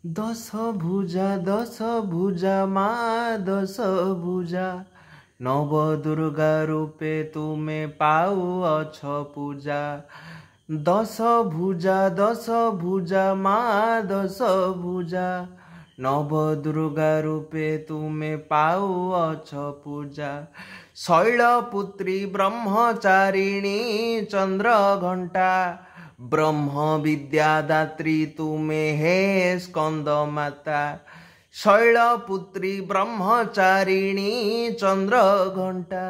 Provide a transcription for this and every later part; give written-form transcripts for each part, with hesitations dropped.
दश भुजा माँ दश भुजा नव दुर्गा रूपे तुमे पाउअछ पूजा। दश भुजा माँ दश भुजा नव दुर्गा रूपे तुमे पाउअछ पूजा। शैलपुत्री ब्रह्मचारिणी चंद्र घंटा ब्रह्म विद्यादात्री तुमे हे स्कंद माता। शैलपुत्री ब्रह्मचारिणी चंद्र घंटा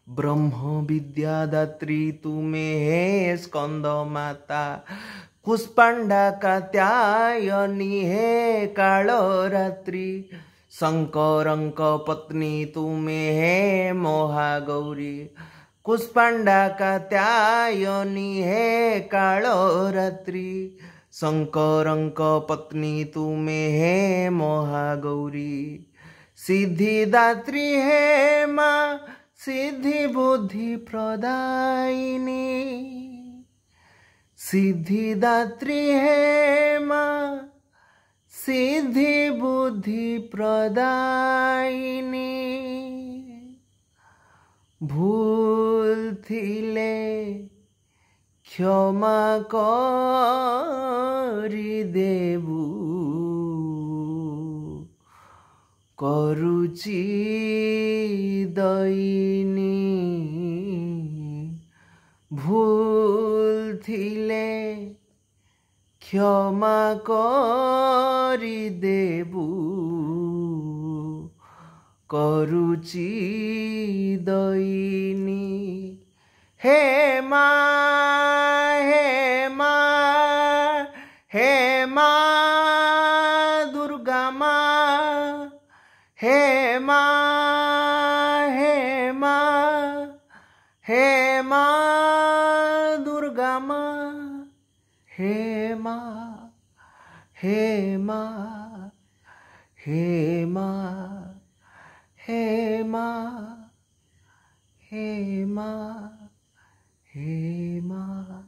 ब्रह्म विद्यादात्री तुमे हे स्कंद माता। कुष्पांडा कात्यायनी हे कालरात्रि शंकरंक पत्नी तुमे हे महागौरी। कुष्पांडा कात्यायनी हे कालरात्रि शंकरंक पत्नी तुमे हे महागौरी। सिद्धिदात्री हे माँ सिद्धि बुद्धि प्रदायिनी। सिद्धिदात्री हे माँ सिद्धि बुद्धि प्रदायिनी। भूल थिले क्षमा करि देबु करुची दैनी। भूल थिले क्षमा करि देबु करुची दैनी। हे माँ हे माँ हे माँ दुर्गा माँ। हे माँ हे माँ हे माँ दुर्गा माँ। हे माँ हे माँ हे माँ हे माँ हे माँ हे माँ।